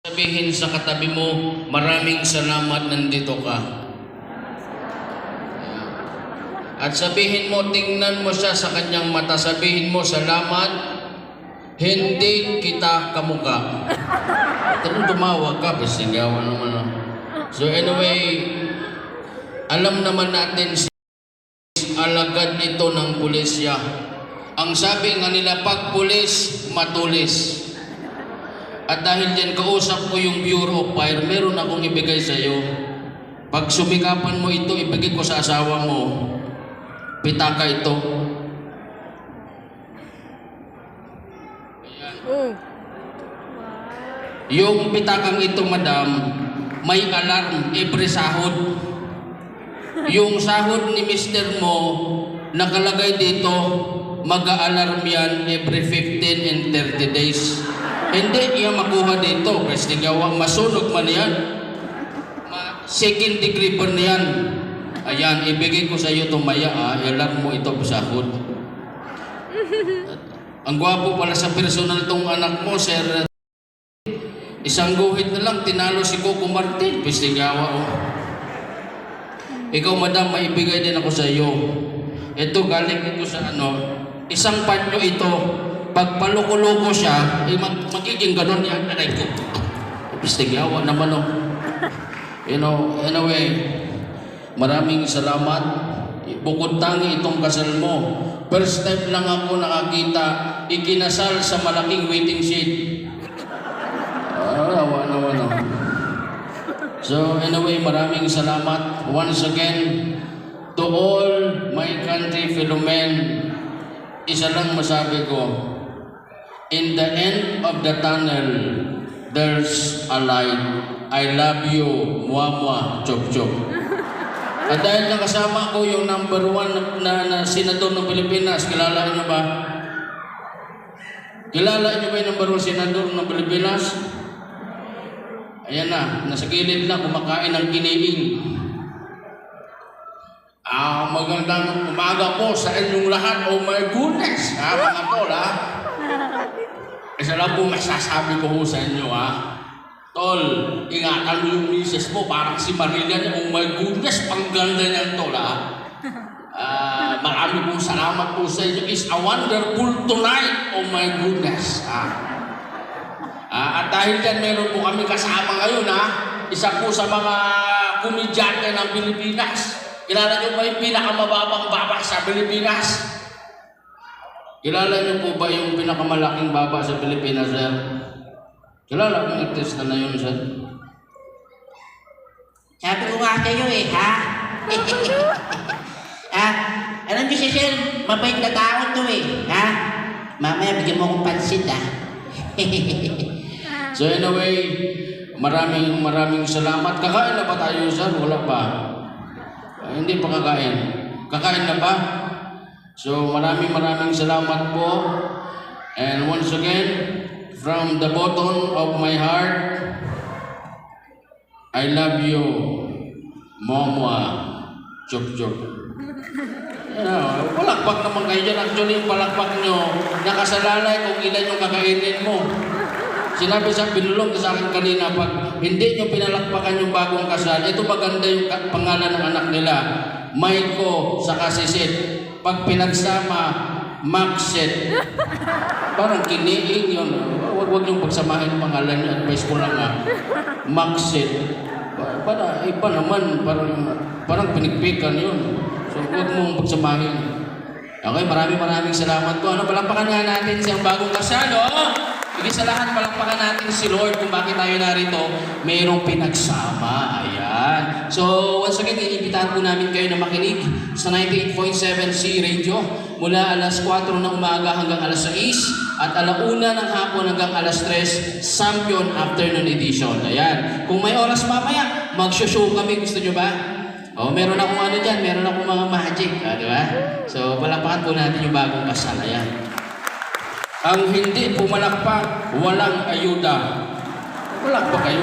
Sabihin sa katabi mo, maraming salamat nandito ka. At sabihin mo, tingnan mo siya sa kanyang mata, sabihin mo, salamat, hindi kita kamuka. Tanong tumawag ka, pasigawan naman. So anyway, alam naman natin si alagad ito ng pulisya. Ang sabi nga nila, pag pulis, matulis. At dahil dyan kausap ko yung Bureau of Fire, meron akong ibigay sa iyo. Pag sumikapan mo ito, ibigay ko sa asawa mo. Pitaka ito. Ayan. Yung pitakang ito, madam, may alarm every sahod. Yung sahod ni mister mo, nakalagay dito, mag-a-alarm yan every 15 and 30 days. Hindi iya makuha dito, kasi gawa masunog man yan. Second degree burn yan. Ayan, ibigay ko sa iyo tumaya, alarm mo ito sahod. Ang gwapo pala sa personal tong anak mo, sir. Isang guhit na lang, tinalo si Coco Martin, kasi gawa. Ikaw, madam, maibigay din ako sa iyo. Ito, galing ito sa isang panyo ito. Pag paluko-luko siya, magiging ganon yan. Aray ko. Pistigyawa naman, anyway, maraming salamat. Bukod tangi itong kasal mo. First time lang ako nakakita, ikinasal sa malaking waiting shed. Awa naman, So anyway, maraming salamat. Once again, to all my country fellow men, isa lang masabi ko, in the end of the tunnel, there's a light. I love you, muamua, chop chop. At dahil nakasama ko yung number 1 na senador ng Pilipinas, kilala niyo ba? Kilala niyo ba yung number 1 senador ng Pilipinas? Ayan na, nasa gilid na, kumakain ng kiniing. Magandang umaga po sa inyong lahat. Oh my goodness, mga tol, Isa lang po masasabi ko sa inyo, Tol, ingatan mo yung misis mo, parang si Maria niya. Oh my goodness, pangganda niyan, tol, marami pong salamat po sa inyo. It's a wonderful tonight. Oh my goodness, At dahil dyan, meron po kami kasama ngayon, Isa po sa mga komedyante ng Pilipinas. Kilala niyo ba yung pinakamababang baba sa Pilipinas? Kilala niyo po ba yung pinakamalaking baba sa Pilipinas, sir? Kilala mo yung artista na yun, sir? Sabi ko nga kayo alam niyo si sir, mabait na tao to Mamaya bigyan mo akong pansit, So anyway, maraming salamat. Kakain na ba tayo, sir? Wala pa. Hindi pa kakain. Kakain na ba? So maraming salamat po. And once again, from the bottom of my heart, I love you, Momwa, Chop Chop. Palakpak naman kayo dyan. Actually, yung palakpak nyo, nakasalalay kung ilan yung kakainin mo. Sinabi sa binulong sa akin kanina, pag hindi nyo pinalakpakan yung bagong kasal, ito maganda yung pangalan ng anak nila, Maiko sa Kasisit. Pag pinagsama, Maxet. Parang kiniing yun. Huwag nyo pagsamahin pangalan nyo. Advice ko lang Maxet. Para iba naman, parang pinigpikan yun. So huwag mong pagsamahin. Okay, maraming salamat po. Palakpakan nga natin siyang bagong kasal, Higit sa lahat, palakpakan natin si Lord kung bakit tayo narito. Mayroong pinagsama. Ayan. So, once again, iimbitahan po namin kayo na makinig sa 98.7C Radio mula alas 4 ng umaga hanggang alas 6 at alauna ng hapon hanggang alas 3, Champion Afternoon Edition. Ayan. Kung may oras mamaya, mag-show kami. Gusto nyo ba? Meron akong dyan. Meron akong mga magic. Di ba? So, palakpakan po natin yung bagong kasal. Ayan. Ang hindi pumalakpak, walang ayuda. Palakpak kayo.